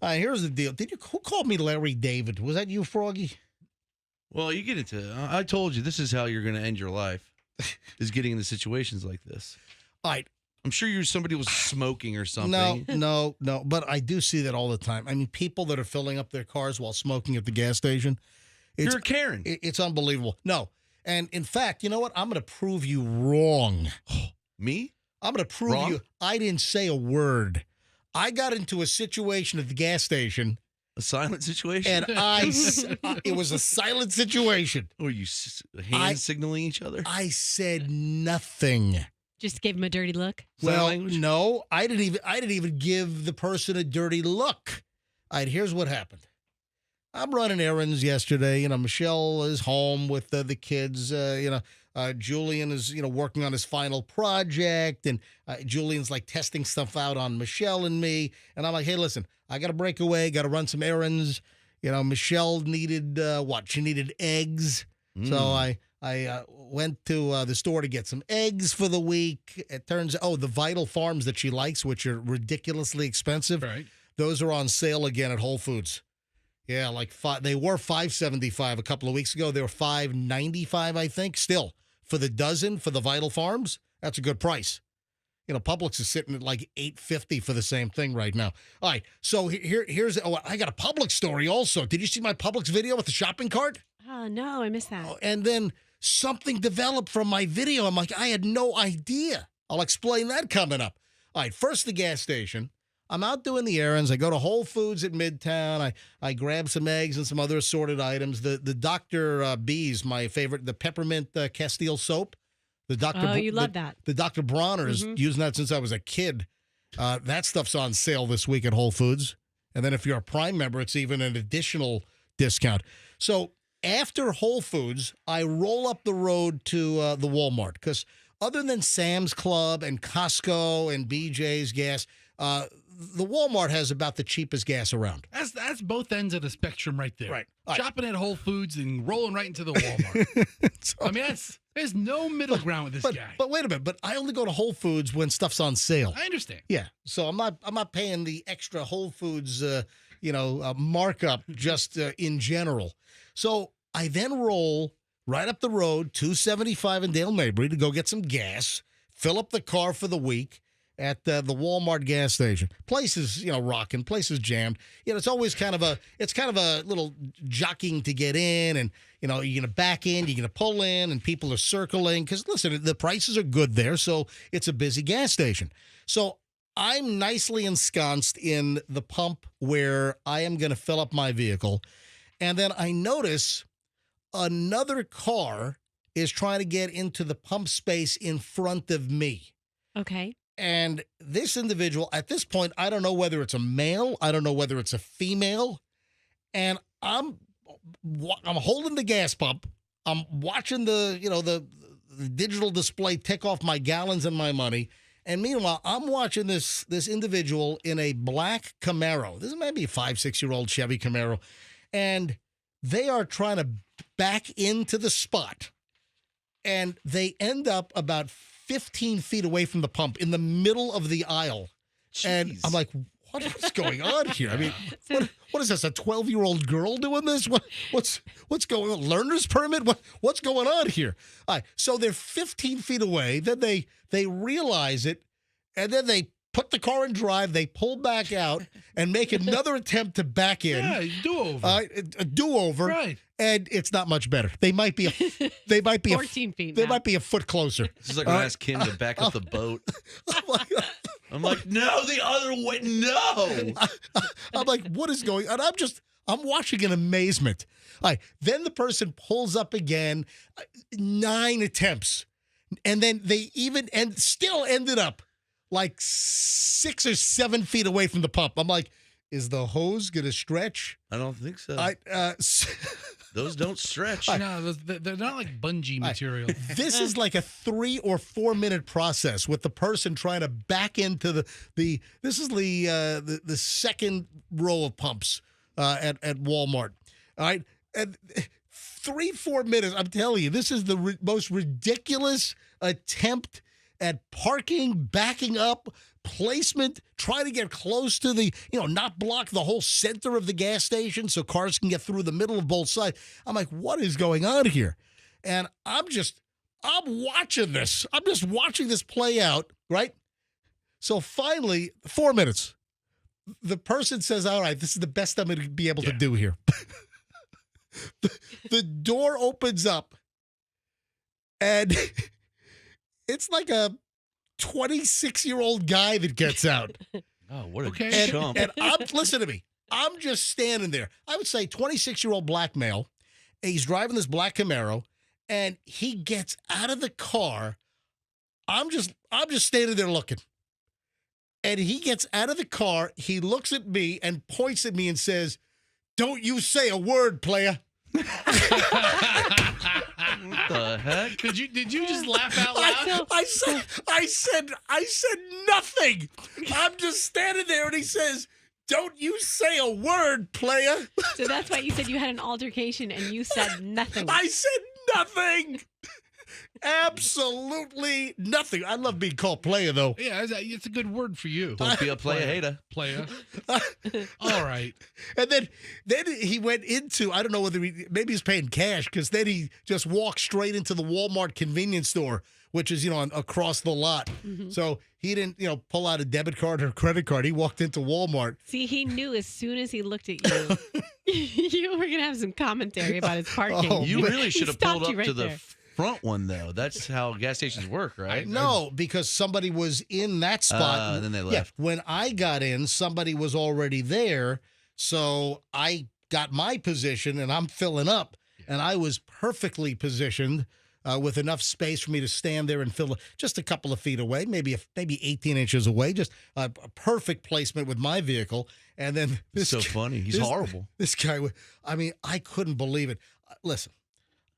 Here's the deal. Who called me Larry David? Was that you, Froggy? Well, you get into. I told you this is how you're going to end your life, is getting into situations like this. All right. I'm sure somebody was smoking or something. No. But I do see that all the time. I mean, people that are filling up their cars while smoking at the gas station. You're a Karen. It's unbelievable. No. And in fact, you know what? I'm going to prove you wrong. Me? I'm going to prove you I didn't say a word. I got into a situation at the gas station. A silent situation? And it was a silent situation. Were you hand signaling each other? I said nothing. Just gave him a dirty look? Well, no, I didn't even give the person a dirty look. All right, here's what happened. I'm running errands yesterday. Michelle is home with the kids. Julian is, working on his final project, and Julian's like testing stuff out on Michelle and me. And I'm like, hey, listen, I got to break away, got to run some errands. Michelle needed what? She needed eggs. So I went to the store to get some eggs for the week. It turns out, the Vital Farms that she likes, which are ridiculously expensive, right? Those are on sale again at Whole Foods. Yeah, they were $5.75 a couple of weeks ago. They were $5.95, I think. Still, for the dozen for the Vital Farms, that's a good price. Publix is sitting at like $8.50 for the same thing right now. All right, so here's I got a Publix story also. Did you see my Publix video with the shopping cart? Oh, no, I missed that. And then something developed from my video. I'm like, I had no idea. I'll explain that coming up. All right, first the gas station. I'm out doing the errands. I go to Whole Foods at Midtown. I grab some eggs and some other assorted items. The Dr. B's, my favorite, the peppermint Castile soap. The Dr. You love that. The Dr. Bronner's using that since I was a kid. That stuff's on sale this week at Whole Foods. And then if you're a Prime member, it's even an additional discount. So after Whole Foods, I roll up the road to the Walmart because other than Sam's Club and Costco and BJ's Gas, the Walmart has about the cheapest gas around. That's both ends of the spectrum right there. Right. Shopping at Whole Foods and rolling right into the Walmart. There's no middle ground with this guy. But wait a minute. But I only go to Whole Foods when stuff's on sale. I understand. Yeah. So I'm not paying the extra Whole Foods markup just in general. So I then roll right up the road, 275 in Dale Mabry, to go get some gas, fill up the car for the week at the Walmart gas station. Place is, rocking. Place is jammed. It's always kind of a little jockeying to get in, and you're going to back in, you're going to pull in, and people are circling. Because listen, the prices are good there, so it's a busy gas station. So I'm nicely ensconced in the pump where I am going to fill up my vehicle, and then I notice another car is trying to get into the pump space in front of me. Okay. And this individual, at this point, I don't know whether it's a male, I don't know whether it's a female, and I'm holding the gas pump. I'm watching the digital display tick off my gallons and my money. And meanwhile, I'm watching this individual in a black Camaro. This is maybe a 5-6-year-old Chevy Camaro. And they are trying to back into the spot. And they end up about 15 feet away from the pump in the middle of the aisle. Jeez. And I'm like, what is going on here? I mean, what is this, a 12-year-old girl doing this? What's going on? Learner's permit? What's going on here? All right, so they're 15 feet away. Then they realize it, and then they put the car in drive. They pull back out and make another attempt to back in. Yeah, do-over. A do-over. Right. And it's not much better. They might be 14 feet. They now. might be a foot closer. This is like when I asked Kim to back up the boat. I'm like, no, the other way, no. I'm like, what is going on? I'm watching in amazement. All right, then the person pulls up again, 9 attempts. And then they still ended up like 6 or 7 feet away from the pump. I'm like, is the hose going to stretch? I don't think so. Those don't stretch. No, they're not like bungee material. This is like a 3 or 4 minute process with the person trying to back into the this is the second row of pumps at Walmart. All right. And 3-4 minutes, I'm telling you, this is the most ridiculous attempt at parking, backing up, placement, try to get close to the, not block the whole center of the gas station so cars can get through the middle of both sides. I'm like, what is going on here? And I'm watching this. I'm just watching this play out, right? So finally, 4 minutes. The person says, all right, this is the best I'm going to be able to do here. The door opens up, and it's like a 26-year-old guy that gets out. Oh, what a Okay. chump. And listen to me. I'm just standing there. I would say 26-year-old black male. And he's driving this black Camaro, and he gets out of the car. I'm just standing there looking. And he gets out of the car. He looks at me and points at me and says, "Don't you say a word, player." What the heck? Did you just laugh out loud? I said nothing. I'm just standing there, and he says, "Don't you say a word, player." So that's why you said you had an altercation and you said nothing. I said nothing. Absolutely nothing. I love being called player, though. Yeah, it's a good word for you. Don't be a player hater. Player. All right. And then he went into, I don't know whether maybe he's paying cash, because then he just walked straight into the Walmart convenience store, which is, across the lot. Mm-hmm. So he didn't, pull out a debit card or credit card. He walked into Walmart. See, he knew as soon as he looked at you, you were going to have some commentary about his parking. Oh, You really should have stopped pulled you up to right the there. front one, though. That's how gas stations work, right? No, because somebody was in that spot. And then they Yeah, left. when I got in, somebody was already there. So I got my position, and I'm filling up. And I was perfectly positioned with enough space for me to stand there and fill just a couple of feet away, maybe 18 inches away, just a perfect placement with my vehicle. And then this So funny. He's horrible. This guy, I couldn't believe it. Listen,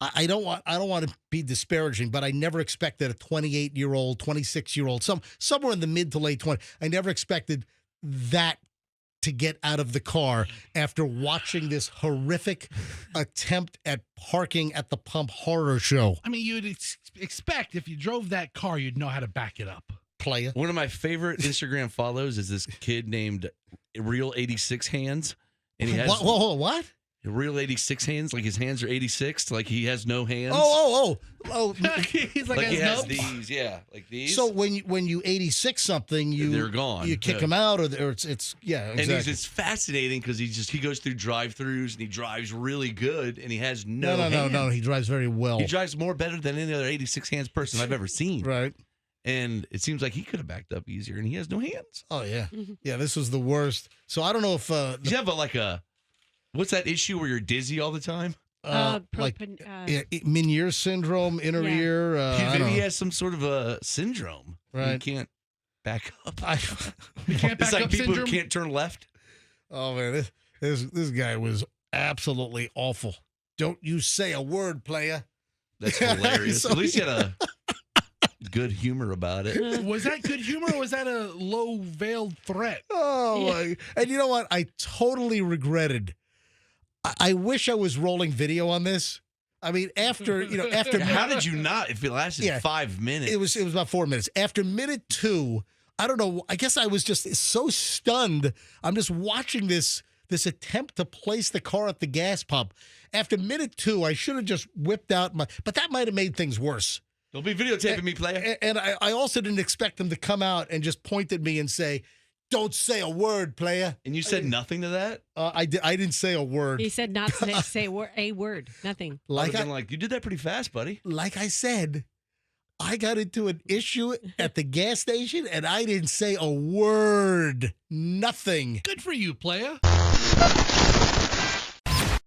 I don't want to be disparaging, but I never expected a 28-year-old, 26-year-old, somewhere in the mid to late 20s. I never expected that to get out of the car after watching this horrific attempt at parking at the pump horror show. I mean, you'd expect if you drove that car, you'd know how to back it up. Player. One of my favorite Instagram follows is this kid named Real 86 Hands. And he has What? Real 86 hands, like his hands are 86, like he has no hands. Oh. He's like, Like he has no. these, yeah, like these. So when you 86 something, They're gone. You kick them out, or it's yeah, exactly. And it's fascinating because he goes through drive-throughs and he drives really good and he has no hands. No. He drives very well. He drives more better than any other 86 hands person I've ever seen. Right. And it seems like he could have backed up easier, and he has no hands. Oh yeah, yeah. This was the worst. So I don't know if You have what's that issue where you're dizzy all the time? Meniere's syndrome, inner Yeah. ear. I don't Maybe he know. has some sort of a syndrome. Right. He can't back up. You can't back It's like up people syndrome. who can't turn left. Oh man, this guy was absolutely awful. Don't you say a word, player. That's hilarious. So- At least he had a good humor about it. Was that good humor, or was that a low veiled threat? Oh, my. And you know what? I totally regretted. I wish I was rolling video on this. I mean, after How did you not? If it lasted 5 minutes, it was about 4 minutes. After minute 2, I don't know. I guess I was just so stunned. I'm just watching this attempt to place the car at the gas pump. After minute 2, I should have just whipped out but that might have made things worse. Don't be videotaping me, player. And I also didn't expect them to come out and just point at me and say, "Don't say a word, player." And you said nothing to that? I didn't say a word. He said not to say a word. Nothing. Like you did that pretty fast, buddy. Like I said, I got into an issue at the gas station and I didn't say a word. Nothing. Good for you, player.